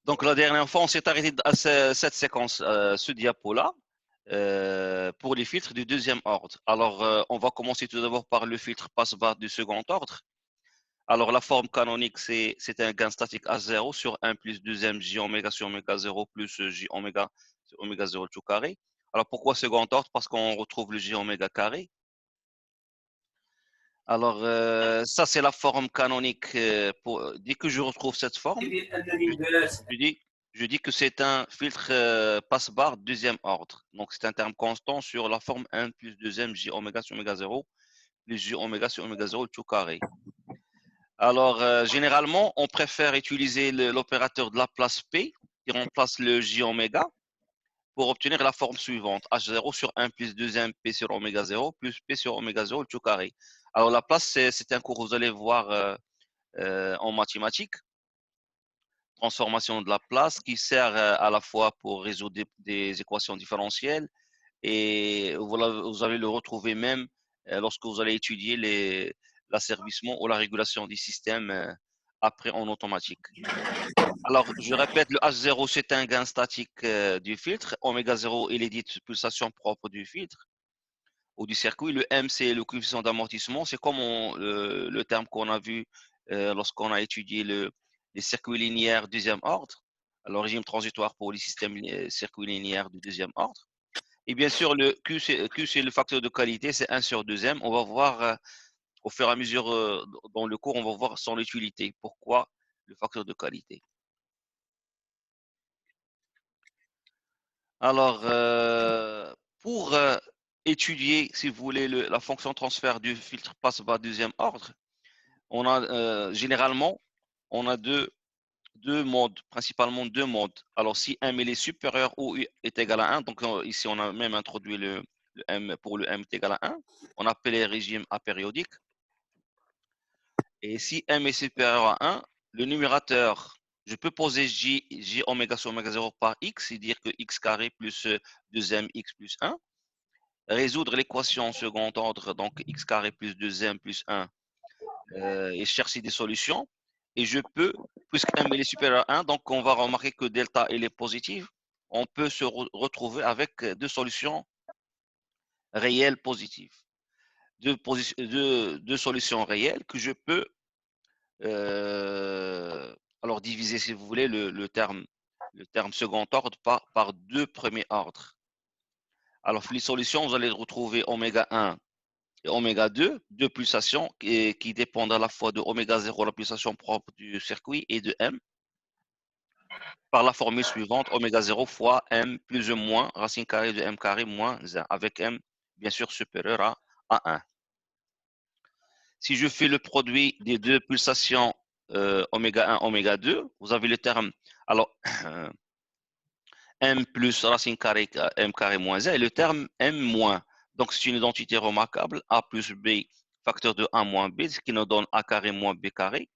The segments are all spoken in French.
Donc, la dernière fois, on s'est arrêté à cette séquence, ce diapo-là, pour les filtres du deuxième ordre. Alors, on va commencer tout d'abord par le filtre passe-barre du second ordre. Alors, la forme canonique, c'est un gain statique H0 sur 1 plus deuxième J oméga sur oméga 0 plus J oméga sur oméga 0 tout carré. Alors, pourquoi second ordre? Parce qu'on retrouve le J oméga carré. Alors, ça, c'est la forme canonique. Dès que je retrouve cette forme, je dis, je dis que c'est un filtre passe-barre deuxième ordre. Donc, c'est un terme constant sur la forme 1 plus deuxième J oméga sur oméga 0 plus J oméga sur oméga 0 tout carré. Alors, généralement, on préfère utiliser l'opérateur de Laplace P qui remplace le J oméga pour obtenir la forme suivante, H0 sur 1 plus deuxième P sur oméga 0 plus P sur oméga 0 tout carré. Alors, Laplace, c'est un cours, vous allez voir en mathématiques, transformation de Laplace qui sert à la fois pour résoudre des équations différentielles et vous allez le retrouver même lorsque vous allez étudier l'asservissement ou la régulation des systèmes après en automatique. Alors, je répète, le H0, c'est un gain statique du filtre. Oméga 0, il est dit pulsation propre du filtre ou du circuit. Le M, c'est le coefficient d'amortissement. C'est comme le terme qu'on a vu lorsqu'on a étudié les circuits linéaires deuxième ordre, le régime transitoire pour les systèmes circuits linéaires du deuxième ordre. Et bien sûr, le Q, c'est le facteur de qualité, c'est 1 sur 2M. On va voir au fur et à mesure dans le cours, on va voir son utilité. Pourquoi le facteur de qualité? Alors, pour étudier, si vous voulez, la fonction transfert du filtre passe-bas deuxième ordre, on a généralement, on a deux modes, principalement deux modes. Alors, si M est supérieur ou est égal à 1, donc ici, on a même introduit le M pour le M est égal à 1, on appelle les régimes apériodiques. Et si M est supérieur à 1, le numérateur, je peux poser J oméga sur oméga 0 par X, c'est-à-dire que X carré plus 2mx plus 1. Résoudre l'équation en second ordre, donc X carré plus 2m plus 1, et chercher des solutions. Et je peux, puisque M est supérieur à 1, donc on va remarquer que delta est positive, on peut se retrouver avec deux solutions réelles positives. Deux solutions réelles que je peux alors diviser, si vous voulez, le terme second ordre par deux premiers ordres. Alors, les solutions, vous allez retrouver oméga 1 et oméga 2, deux pulsations qui dépendent à la fois de oméga 0, la pulsation propre du circuit, et de M, par la formule suivante, oméga 0 fois M plus ou moins racine carrée de M carré moins 1, avec M, bien sûr, supérieur à 1. Si je fais le produit des deux pulsations oméga 1, oméga 2, vous avez le terme, alors, M plus racine carrée M carré moins 1 et le terme M moins. Donc, c'est une identité remarquable, A plus B, facteur de A moins B, ce qui nous donne A carré moins B carré.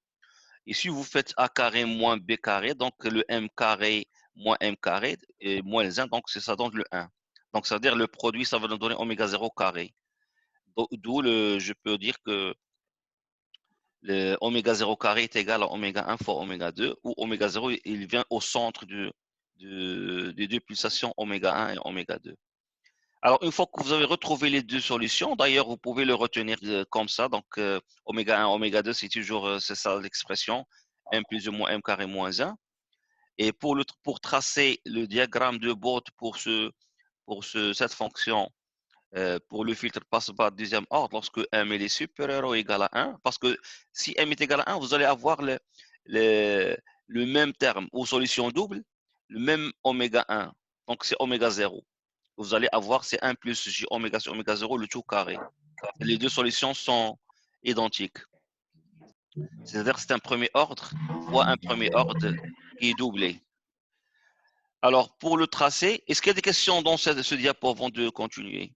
Et si vous faites A carré moins B carré, donc le M carré moins M carré et moins 1, donc ça donne le 1. Donc, ça veut dire le produit, ça va nous donner oméga 0 carré. D'où je peux dire que le oméga 0 carré est égal à oméga 1 fois oméga 2, où oméga 0, il vient au centre des deux pulsations oméga 1 et oméga 2. Alors, une fois que vous avez retrouvé les deux solutions, d'ailleurs, vous pouvez le retenir comme ça. Donc, oméga 1, oméga 2, c'est toujours, c'est ça l'expression, m plus ou moins m carré moins 1. Et pour tracer le diagramme de Bode pour cette fonction, pour le filtre passe-bas deuxième ordre, lorsque m est supérieur ou égal à 1, parce que si m est égal à 1, vous allez avoir le même terme, ou solution double, le même oméga 1. Donc, c'est oméga 0. Vous allez avoir, c'est 1 plus j oméga sur oméga 0, le tout carré. Les deux solutions sont identiques. C'est-à-dire que c'est un premier ordre fois un premier ordre qui est doublé. Alors, pour le tracé, est-ce qu'il y a des questions dans ce diapo avant de continuer?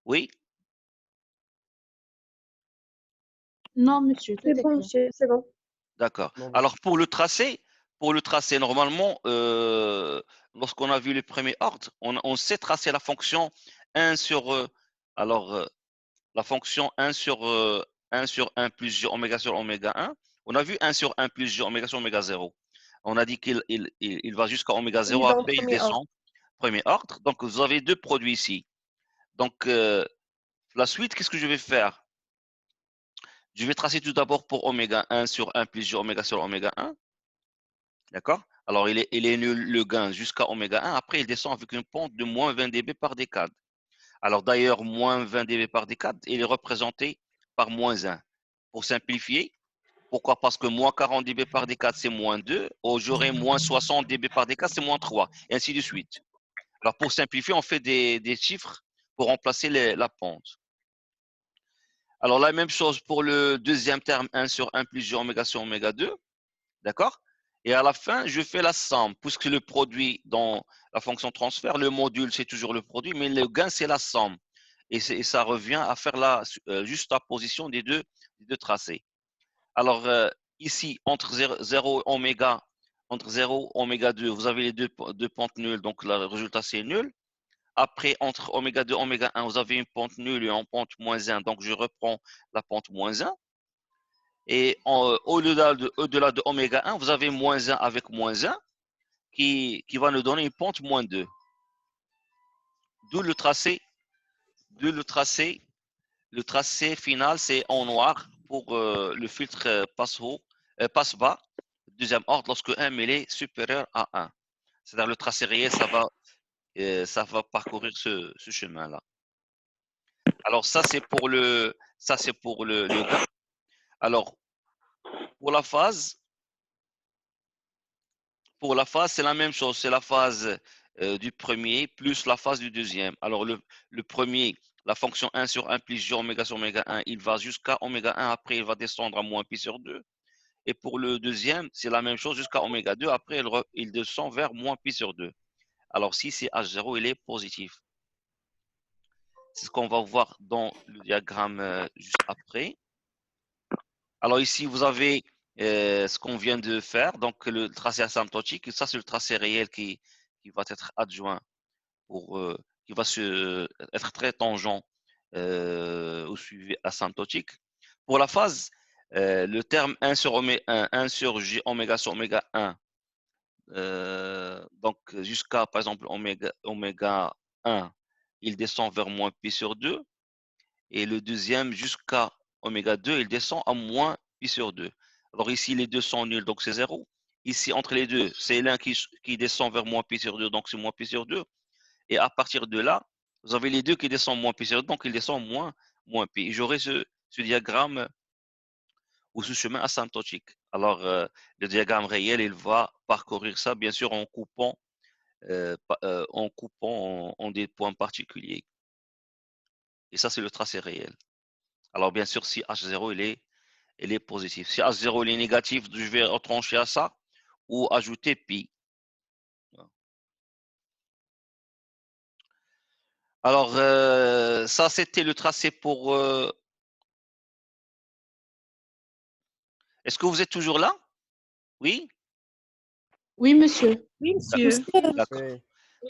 Oui? Non, monsieur, tout C'est est bon, clair. monsieur, c'est bon. D'accord. Non, Alors, pour le tracé, normalement, lorsqu'on a vu le premier ordre, on sait tracer la fonction 1 sur, alors, la fonction 1 sur 1 plus j oméga sur oméga 1, On a vu 1 sur 1 plus J oméga sur oméga 0. On a dit qu'il va jusqu'à oméga 0, Il va au après il premier ordre. descend. Premier ordre. Donc, vous avez deux produits ici. Donc, la suite, qu'est-ce que je vais faire? Je vais tracer tout d'abord pour oméga 1 sur 1 plus J oméga sur oméga 1. D'accord? Alors, il est nul le gain jusqu'à oméga 1. Après, il descend avec une pente de moins 20 dB par décade. Alors, d'ailleurs, moins 20 dB par décade, il est représenté par moins 1. Pour simplifier, pourquoi? Parce que moins 40 dB par décade, c'est moins 2. Ou j'aurai moins 60 dB par décade, c'est moins 3. Et ainsi de suite. Alors, pour simplifier, on fait des chiffres pour remplacer la pente. Alors, la même chose pour le deuxième terme, 1 sur 1 plus J oméga sur oméga 2. D'accord? Et à la fin, je fais la somme, puisque le produit dans la fonction transfert, le module, c'est toujours le produit, mais le gain, c'est la somme. Et ça revient à faire la juxtaposition des deux tracés. Alors, ici, entre 0 oméga, entre 0 oméga 2, vous avez les deux pentes nulles, donc le résultat, c'est nul. Après, entre oméga 2 oméga 1, vous avez une pente nulle et une pente moins 1, donc je reprends la pente moins 1. Et au-delà de oméga 1, vous avez moins 1 avec moins 1 qui va nous donner une pente moins 2. D'où le tracé. Le tracé final, c'est en noir pour le filtre passe bas, deuxième ordre, lorsque M est supérieur à 1. C'est-à-dire le tracé réel, ça va parcourir ce chemin-là. Alors ça, c'est pour le gain. Alors, pour la phase, c'est la même chose. C'est la phase du premier plus la phase du deuxième. Alors, le premier, la fonction 1 sur 1 plus J oméga sur oméga 1, il va jusqu'à oméga 1. Après, il va descendre à moins pi sur 2. Et pour le deuxième, c'est la même chose jusqu'à oméga 2. Après, il descend vers moins pi sur 2. Alors, si c'est H0, il est positif. C'est ce qu'on va voir dans le diagramme juste après. Alors ici, vous avez ce qu'on vient de faire, donc le tracé asymptotique. Et ça, c'est le tracé réel qui va être adjoint, qui va être très tangent au suivi asymptotique. Pour la phase, le terme 1 sur, 1 sur J oméga sur oméga 1, donc jusqu'à, par exemple, oméga 1, il descend vers moins pi sur 2. Et le deuxième, jusqu'à oméga 2, il descend à moins pi sur 2. Alors ici, les deux sont nuls, donc c'est 0. Ici, entre les deux, c'est l'un qui descend vers moins pi sur 2, donc c'est moins pi sur 2. Et à partir de là, vous avez les deux qui descendent moins pi sur 2, donc il descend moins pi. J'aurai ce diagramme ou ce chemin asymptotique. Alors, le diagramme réel, il va parcourir ça, bien sûr, en coupant en des points particuliers. Et ça, c'est le tracé réel. Alors, bien sûr, si H0 il est positif. Si H0 il est négatif, je vais retrancher à ça ou ajouter pi. Alors, ça, c'était le tracé pour... Est-ce que vous êtes toujours là? Oui? Oui, monsieur. Oui, monsieur. D'accord.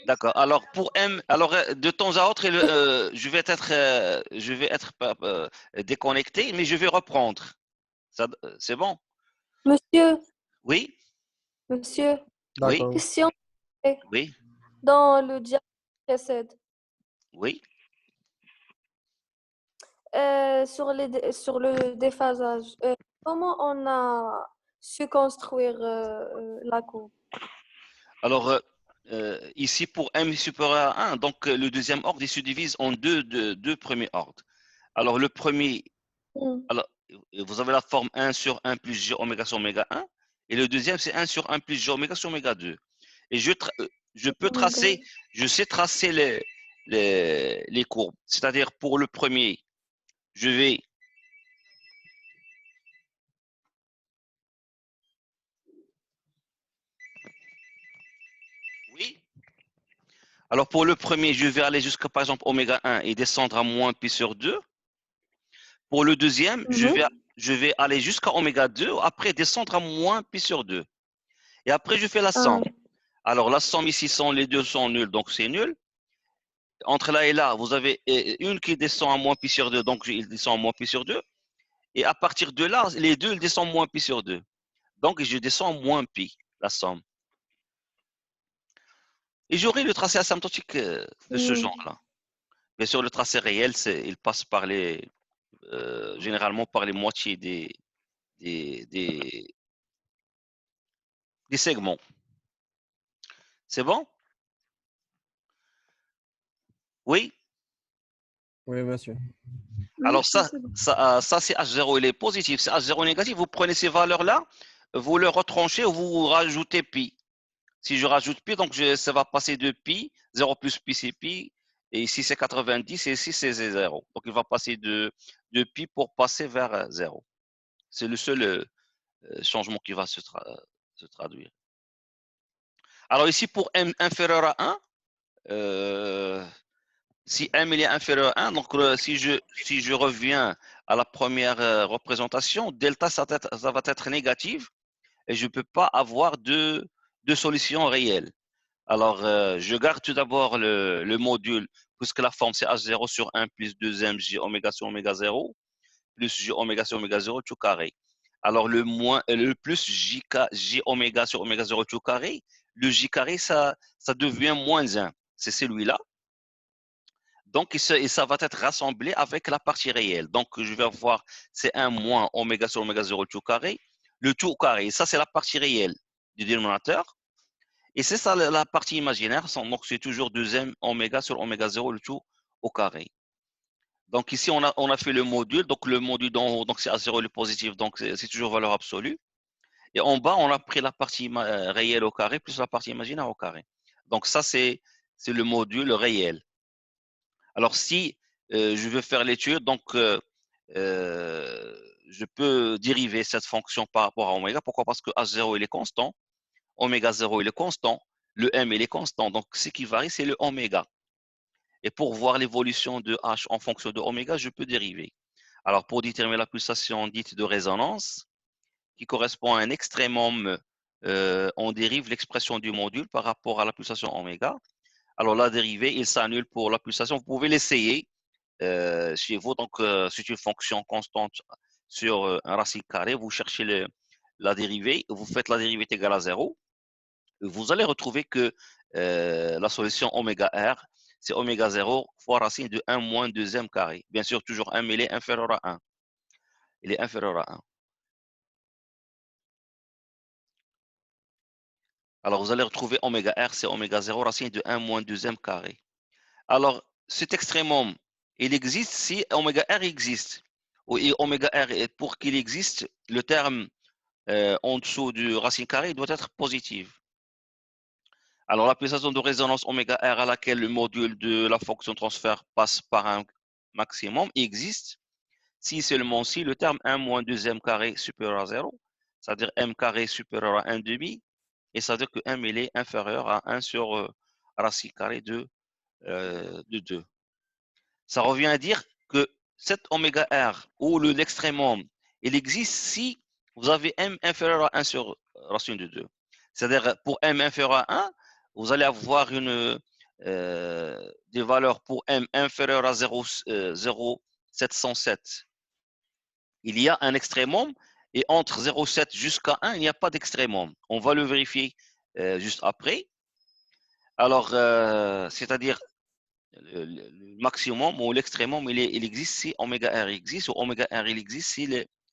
D'accord. Alors, pour M, alors de temps à autre, je vais être déconnecté, mais je vais reprendre. C'est bon? Monsieur, Oui? monsieur, Oui? question Oui? dans le diagramme précède. Oui? Sur le déphasage, comment on a su construire la courbe? Alors, ici, pour M supérieur à 1, donc le deuxième ordre, il se divise en deux premiers ordres. Alors, le premier, alors, vous avez la forme 1 sur 1 plus J oméga sur oméga 1. Et le deuxième, c'est 1 sur 1 plus J oméga sur oméga 2. Et je peux tracer, je sais tracer les courbes. C'est-à-dire, pour le premier, je vais... Oui? Alors, pour le premier, je vais aller jusqu'à, par exemple, oméga 1 et descendre à moins pi sur 2. Pour le deuxième, je vais aller jusqu'à oméga 2, après descendre à moins pi sur 2. Et après, je fais la somme. Alors, la somme ici, les deux sont nuls, donc c'est nul. Entre là et là, vous avez une qui descend à moins pi sur 2, donc il descend à moins pi sur 2. Et à partir de là, les deux, ils descendent moins pi sur 2. Donc, je descends moins pi, la somme. Et j'aurai le tracé asymptotique de ce genre-là. Bien sûr, le tracé réel, il passe par généralement par les moitiés des, des, des segments. C'est bon? Oui? Oui, monsieur. Alors ça c'est H0, il est positif. C'est H0 négatif. Vous prenez ces valeurs-là, vous le retranchez ou vous rajoutez pi. Si je rajoute pi, donc ça va passer de pi, 0 plus pi c'est pi, et ici c'est 90, et ici c'est 0. Donc il va passer de pi pour passer vers 0. C'est le seul changement qui va se traduire. Alors ici, pour m inférieur à 1, si m il est inférieur à 1, donc si je reviens à la première représentation, delta, ça va être négatif et je ne peux pas avoir de solution réelle. Alors, je garde tout d'abord le module, puisque la forme c'est H0 sur 1 plus 2m j oméga sur oméga 0, plus j oméga sur oméga 0 tout carré. Alors, le plus j oméga sur oméga 0 tout carré, le j carré, ça devient moins 1. C'est celui-là. Donc, ça va être rassemblé avec la partie réelle. Donc, je vais avoir, c'est 1 moins oméga sur oméga 0 tout carré, le tout carré. Ça, c'est la partie réelle du dénominateur. Et c'est ça la partie imaginaire. Donc, c'est toujours 2m oméga sur oméga 0, le tout au carré. Donc, ici, on a fait le module. Donc, le module d'en haut, donc c'est A0 le positif. Donc, c'est toujours valeur absolue. Et en bas, on a pris la partie réelle au carré plus la partie imaginaire au carré. Donc, ça, c'est le module réel. Alors, si je veux faire l'étude, donc je peux dériver cette fonction par rapport à oméga. Pourquoi? Parce que H0, il est constant. Oméga 0, il est constant. Le M, il est constant. Donc, ce qui varie, c'est le oméga. Et pour voir l'évolution de H en fonction de oméga, je peux dériver. Alors, pour déterminer la pulsation dite de résonance, qui correspond à un extrémum, on dérive l'expression du module par rapport à la pulsation oméga. Alors, la dérivée, il s'annule pour la pulsation. Vous pouvez l'essayer chez vous. Donc, c'est une fonction constante sur un racine carré. Vous cherchez la dérivée, vous faites la dérivée égale à 0. Vous allez retrouver que la solution oméga R, c'est oméga 0 fois racine de 1 moins 2m carré. Bien sûr, toujours 1, mais il est inférieur à 1. Il est inférieur à 1. Alors, vous allez retrouver oméga R, c'est oméga 0 racine de 1 moins 2m carré. Alors, cet extrémum, il existe si oméga R existe. Et oméga R, pour qu'il existe, le terme en dessous du racine carré doit être positif. Alors, la pulsation de résonance oméga R à laquelle le module de la fonction transfert passe par un maximum existe si seulement si le terme 1 moins 2m carré supérieur à 0, c'est-à-dire m carré supérieur à 1 demi, et c'est-à-dire que m il est inférieur à 1 sur racine carrée de 2. Ça revient à dire que cet oméga R ou l'extrémum, il existe si vous avez m inférieur à 1 sur racine de 2. C'est-à-dire pour m inférieur à 1, vous allez avoir des valeurs pour m inférieures à 0,707. Il y a un extrémum et entre 0,7 jusqu'à 1, il n'y a pas d'extrémum. On va le vérifier juste après. Alors, c'est-à-dire le maximum ou l'extrémum, il existe si oméga R existe, ou oméga R il existe si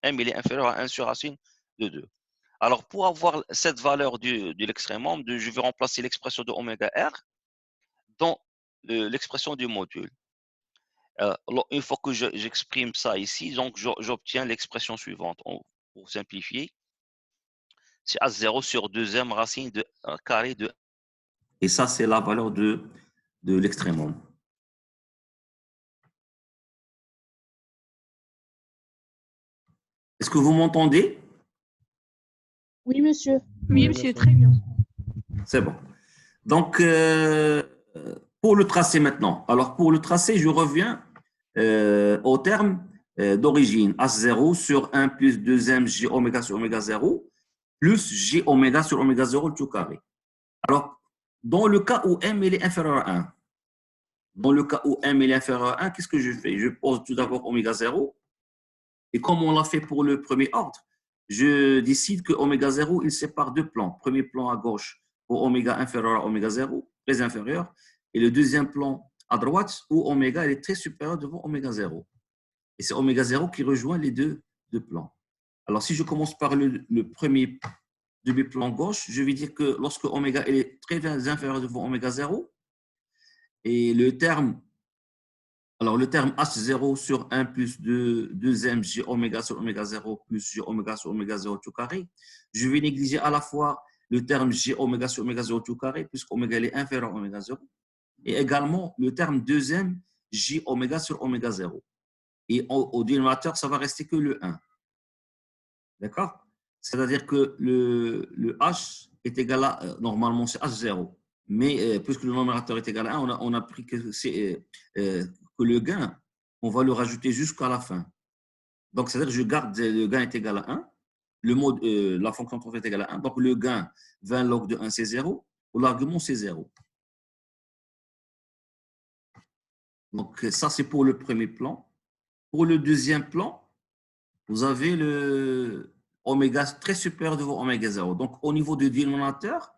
M il est inférieur à 1 sur racine de 2. Alors, pour avoir cette valeur de l'extrémum, je vais remplacer l'expression de oméga R dans l'expression du module. Alors, une fois que j'exprime ça ici, donc j'obtiens l'expression suivante. Pour simplifier, c'est A0 sur 2m racine de carré de. Et ça, c'est la valeur de l'extrémum. Est-ce que vous m'entendez? Oui, monsieur. Oui, monsieur, très bien. C'est bon. Donc, pour le tracé maintenant. Alors, pour le tracé, je reviens au terme d'origine. H0 sur 1 plus 2m j oméga sur oméga 0 plus j oméga sur oméga 0 tout carré. Alors, dans le cas où m il est inférieur à 1, dans le cas où m il est inférieur à 1, qu'est-ce que je fais? Je pose tout d'abord oméga 0 Et comme on l'a fait pour le premier ordre, je décide que oméga 0, il sépare deux plans. Premier plan à gauche pour oméga inférieur à oméga 0, très inférieur. Et le deuxième plan à droite où oméga est très supérieur devant oméga 0. Et c'est oméga 0 qui rejoint les deux plans. Alors, si je commence par le premier demi-plan gauche, je vais dire que lorsque oméga est très inférieur devant oméga 0, et le terme H0 sur 1 plus 2m J oméga sur oméga 0 plus J oméga sur oméga 0 tout carré, je vais négliger à la fois le terme J oméga sur oméga 0 tout carré, puisqu'oméga est inférieur à oméga 0, et également le terme 2m J oméga sur oméga 0. Et au dénominateur, ça va rester que le 1. D'accord? C'est-à-dire que le H est égal à, normalement c'est H0, mais puisque le numérateur est égal à 1, on a pris que le gain, on va le rajouter jusqu'à la fin. Donc, c'est-à-dire que je garde le gain est égal à 1, la fonction de est égale à 1, donc le gain 20 log de 1 c'est 0, ou l'argument c'est 0. Donc, ça c'est pour le premier plan. Pour le deuxième plan, vous avez le oméga très supérieur devant oméga 0. Donc, au niveau du dénominateur,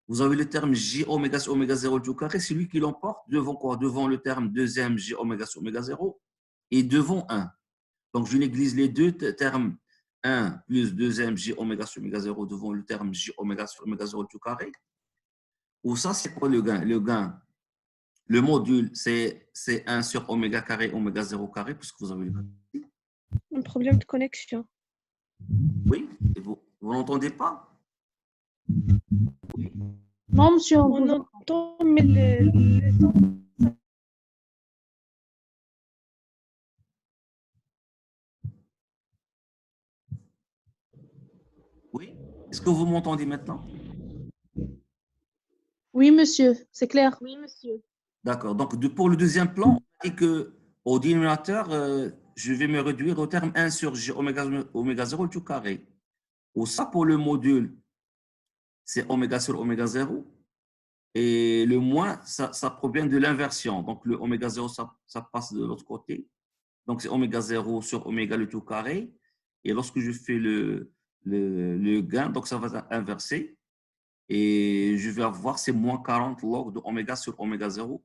vous avez le terme J oméga sur oméga 0 tout carré, c'est lui qui l'emporte devant quoi? Devant le terme 2m J oméga sur oméga 0 et devant 1. Donc, je néglige les deux termes 1 plus 2m J oméga sur oméga 0 devant le terme J oméga sur oméga 0 tout carré. Ou ça, c'est quoi le gain? Le module, c'est 1 sur oméga carré, oméga 0 carré, puisque vous avez Un problème de connexion. Oui, vous n'entendez pas? Oui. Non, monsieur, On entend, mais le son. Oui. Est-ce que vous m'entendez maintenant? Oui, monsieur, c'est clair. Oui, monsieur. D'accord. Donc, pour le deuxième plan, on dit qu'au dénominateur, je vais me réduire au terme 1 sur J oméga 0 tout carré. Ou ça, pour le module, c'est oméga sur oméga 0. Et le moins, ça provient de l'inversion. Donc, le oméga 0, ça passe de l'autre côté. Donc, c'est oméga 0 sur oméga le tout carré. Et lorsque je fais le gain, donc ça va inverser. Et je vais avoir, c'est moins 40 log de oméga sur oméga 0.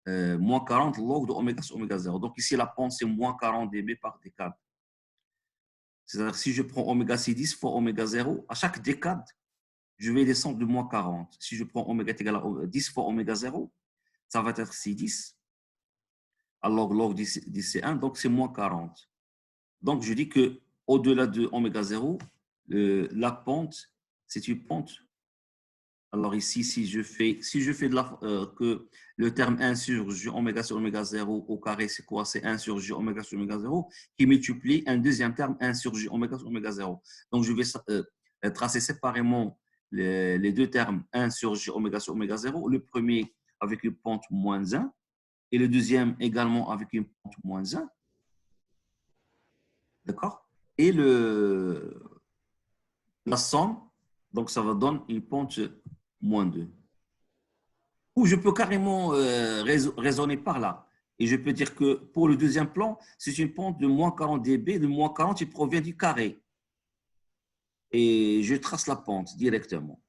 Moins 40 log de oméga sur oméga 0. Donc, ici, la pente, c'est moins 40 dB par décade. C'est-à-dire, si je prends oméga C10 fois oméga 0, à chaque décade, je vais descendre de moins 40. Si je prends oméga est égal à 10 fois oméga 0, ça va être C10. Alors, log 10 c'est 1, donc c'est moins 40. Donc, je dis qu'au-delà de oméga 0, la pente, c'est une pente. Alors ici, si je fais que le terme 1 sur J oméga sur oméga 0 au carré, c'est quoi? C'est 1 sur J oméga sur oméga 0 qui multiplie un deuxième terme 1 sur J oméga sur oméga 0. Donc, je vais tracer séparément les deux termes 1 sur J oméga sur oméga 0. Le premier avec une pente moins 1 et le deuxième également avec une pente moins 1. D'accord? Et la somme, donc ça va donner une pente moins 2. Ou je peux carrément raisonner par là. Et je peux dire que pour le deuxième plan, c'est une pente de moins 40 dB. Le moins 40, il provient du carré. Et je trace la pente directement.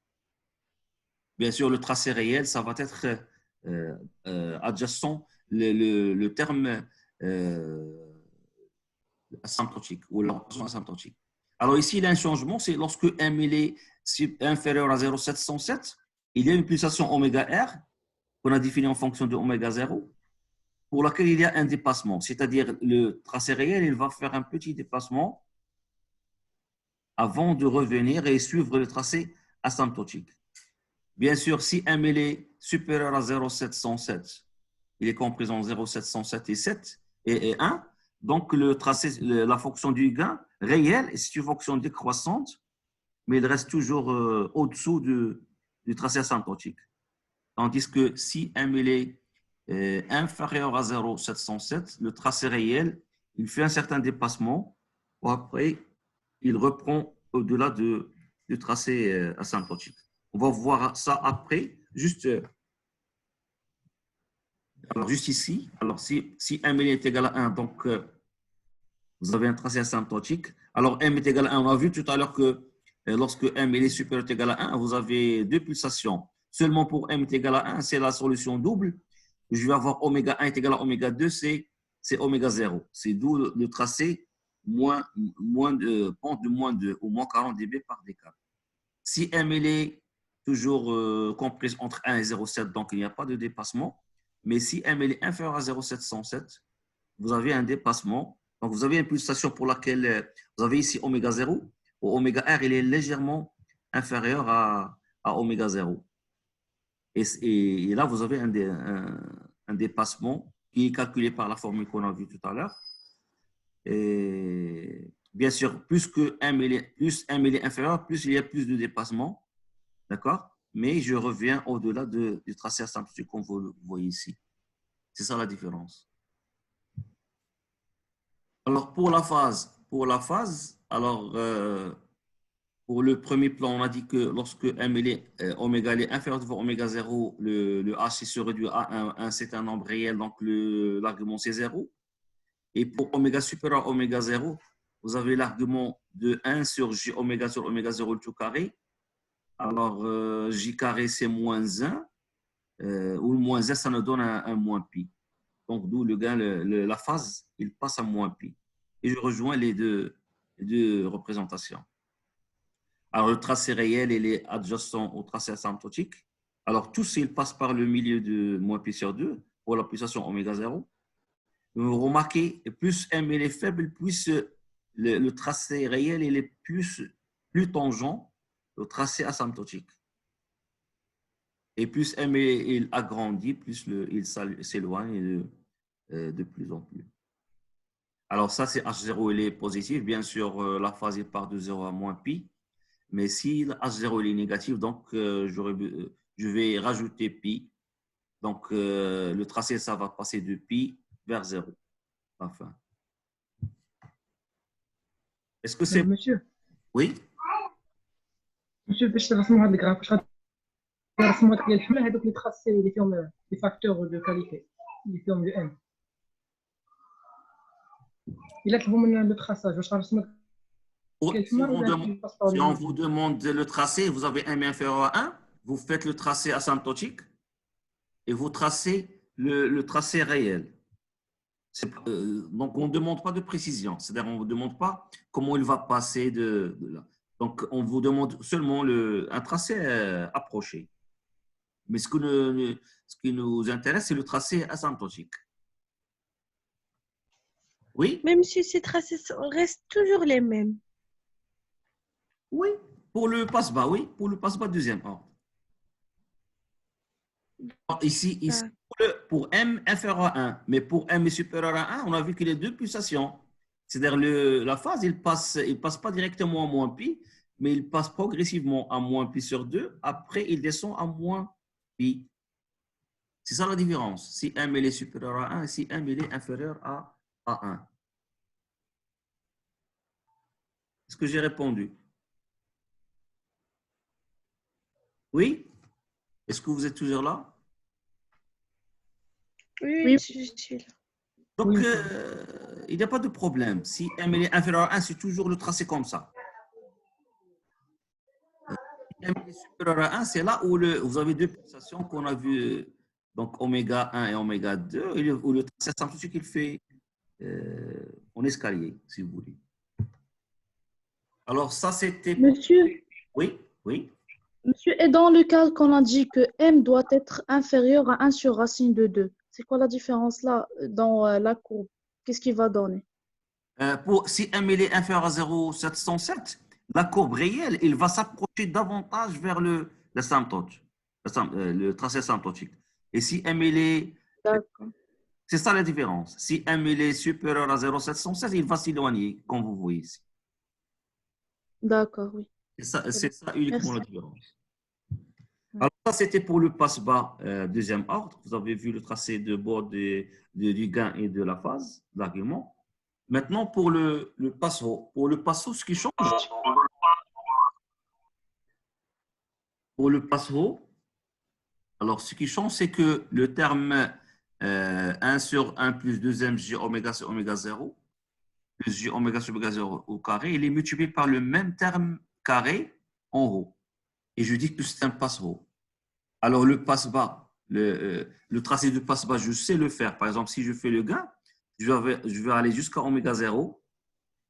Bien sûr, le tracé réel, ça va être adjacent le terme asymptotique ou la relation asymptotique. Alors ici, il y a un changement, c'est lorsque M est inférieur à 0,707, il y a une pulsation oméga R qu'on a définie en fonction de oméga 0, pour laquelle il y a un dépassement. C'est-à-dire le tracé réel, il va faire un petit dépassement avant de revenir et suivre le tracé asymptotique. Bien sûr, si M est supérieur à 0,707, il est compris en 0,707 et 7 et 1, donc le tracé, la fonction du gain réel, c'est une fonction décroissante, mais il reste toujours au-dessous du tracé asymptotique. Tandis que si M est inférieur à 0,707, le tracé réel, il fait un certain dépassement, ou après, il reprend au-delà du tracé asymptotique. On va voir ça après, juste ici. Alors, si M est égal à 1, donc vous avez un tracé asymptotique. Alors, M est égal à 1. On a vu tout à l'heure que lorsque M est supérieur ou égal à 1, vous avez deux pulsations. Seulement pour M est égal à 1, c'est la solution double. Je vais avoir oméga 1 est égal à oméga 2, c'est oméga 0. C'est d'où le tracé pente de moins 2 ou moins 40 dB par décale. Si M est toujours comprise entre 1 et 0,7, donc il n'y a pas de dépassement. Mais si M est inférieur à 0,707, vous avez un dépassement. Donc, vous avez une pulsation pour laquelle vous avez ici oméga 0. Ou oméga R, il est légèrement inférieur à oméga 0. Et là, vous avez un dépassement qui est calculé par la formule qu'on a vue tout à l'heure. Et bien sûr, plus M est inférieur, plus il y a plus de dépassement. D'accord? Mais je reviens au-delà du tracé asymptotique comme vous le voyez ici. C'est ça la différence. Alors, pour la phase, alors, pour le premier plan, on a dit que lorsque M est oméga est inférieur devant oméga 0, le H se réduit à un certain nombre réel, donc l'argument c'est 0. Et pour oméga supérieur à oméga 0, vous avez l'argument de 1 sur J oméga sur oméga 0 le tout carré. Alors, J carré c'est moins 1, ou le moins 1, ça nous donne un moins pi. Donc, d'où le gain, la phase, il passe à moins pi. Et je rejoins les deux représentations. Alors, le tracé réel, il est adjacent au tracé asymptotique. Alors, tout ça, il passe par le milieu de moins pi sur 2 pour la pulsation oméga 0. Vous remarquez, plus M il est faible, plus le tracé réel il est plus tangent au tracé asymptotique. Et plus M il agrandit, plus il s'éloigne de plus en plus. Alors ça, c'est H0, il est positif. Bien sûr, la phase il part de 0 à moins pi. Mais si H0 il est négatif, donc je vais rajouter pi. Donc le tracé, ça va passer de pi vers 0. Enfin. Est-ce que c'est… Monsieur. Oui. Monsieur, باش ترسموا هذا الجراف واش غنرسموا هذوك ديال الحمله هذوك اللي تراسي اللي فيهم لي فاكتور دو كاليتي اللي فيهم لو ان الا طلبوا من لو تراساج واش غنرسموا Si on vous demande le tracé, vous avez un inférieur à 1, vous faites le tracé asymptotique et vous tracez le tracé réel. Donc, on ne demande pas de précision, c'est-à-dire on ne vous demande pas comment il va passer de là. Donc, on vous demande seulement un tracé approché. Mais ce qui nous intéresse, c'est le tracé asymptotique. Oui? Mais monsieur, ces tracés restent toujours les mêmes. Oui, pour le passe-bas, oui, pour le passe-bas deuxième ordre. Ici pour M inférieur à 1, mais pour M supérieur à 1, on a vu qu'il y a deux pulsations. C'est-à-dire la phase, il passe pas directement à moins pi, mais il passe progressivement à moins pi sur 2. Après, il descend à moins pi. C'est ça la différence. Si M est supérieur à 1 et si M est inférieur à 1. Est-ce que j'ai répondu? Oui? Est-ce que vous êtes toujours là? Oui, je suis là. Donc, il n'y a pas de problème. Si M est inférieur à 1, c'est toujours le tracé comme ça. Si M est supérieur à 1, c'est là où vous avez deux pulsations qu'on a vues, donc oméga 1 et oméga 2, où le tracé asymptotique il fait en escalier, si vous voulez. Alors, ça, c'était… Monsieur, Oui, oui. monsieur, et dans le cas qu'on a dit que M doit être inférieur à 1 sur racine de 2, c'est quoi la différence là dans la courbe? Qu'est-ce qu'il va donner? Si M est inférieur à 0,707, la courbe réelle, il va s'approcher davantage vers l'asymptote, le tracé asymptotique. Et si M est… C'est ça la différence. Si M est supérieur à 0,707, il va s'éloigner, comme vous voyez ici. D'accord, oui. C'est ça uniquement la différence. Alors, ça, c'était pour le passe-bas deuxième ordre. Vous avez vu le tracé de bord du gain et de la phase, l'argument. Maintenant, pour le passe-haut. Pour le passe-haut, ce qui change, pour le passe-haut, alors ce qui change, c'est que le terme 1 sur 1 plus 2m J oméga sur oméga 0, plus j oméga sur oméga 0 au carré, il est multiplié par le même terme carré en haut. Et je dis que c'est un passe-haut. Alors, le passe-bas, le tracé de passe-bas, je sais le faire. Par exemple, si je fais le gain, je vais aller jusqu'à oméga 0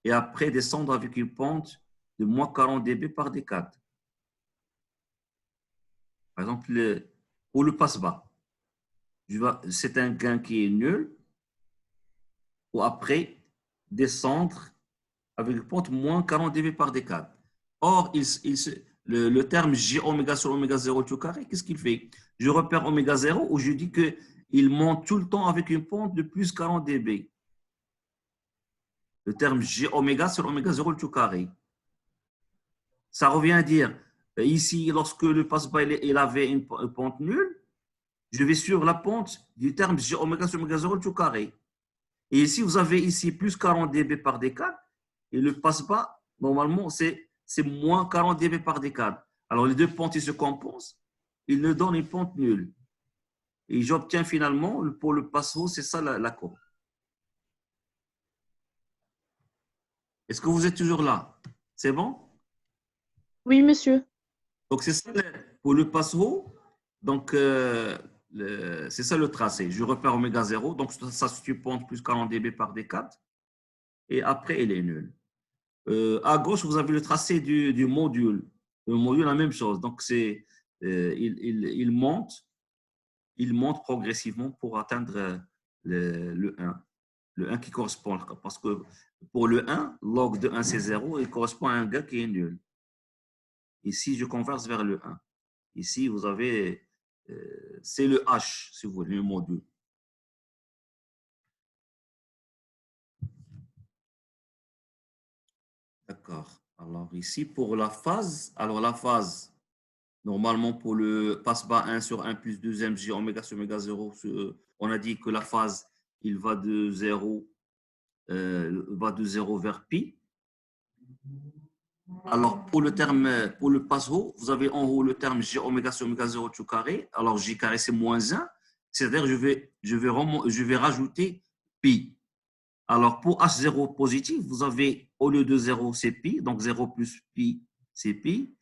et après descendre avec une pente de moins 40 dB par D4. Par exemple, pour le passe-bas, c'est un gain qui est nul. Ou après, descendre avec une pente moins 40 dB par D4. Or, le terme J oméga sur oméga 0 tout carré, qu'est-ce qu'il fait? Je repère oméga 0 où je dis qu'il monte tout le temps avec une pente de plus 40 dB. Le terme J oméga sur oméga 0 tout carré. Ça revient à dire, ici, lorsque le passe-bas il avait une pente nulle, je vais sur la pente du terme J oméga sur oméga 0 tout carré. Et ici, vous avez ici plus 40 dB par D4 et le passe-bas, normalement, c'est moins 40 dB par D4. Alors, les deux pentes, ils se compensent. Ils me donnent une pente nulle. Et j'obtiens finalement, pour le passe-haut, c'est ça la courbe. Est-ce que vous êtes toujours là? C'est bon? Oui, monsieur. Donc, c'est ça pour le passe-haut. Donc, c'est ça le tracé. Je repère oméga 0. Donc, ça se pente plus 40 dB par D4. Et après, il est nul. À gauche, vous avez le tracé du module. Le module, la même chose. Donc, il monte progressivement pour atteindre le 1. Le 1 qui correspond, parce que pour le 1, log de 1, c'est 0, il correspond à un gain qui est nul. Ici, je converse vers le 1. Ici, vous avez, c'est le H, si vous voulez, le module. D'accord. Alors ici, pour la phase, normalement pour le passe-bas 1 sur 1 plus 2m j oméga sur oméga 0, on a dit que la phase, il va de 0 vers pi. Alors pour le passe-haut, vous avez en haut le terme j oméga sur oméga 0 tout carré. Alors j carré, c'est moins 1. C'est-à-dire je vais rajouter pi. Alors, pour H0 positif, vous avez, au lieu de 0, c'est pi. Donc, 0 plus pi, c'est pi.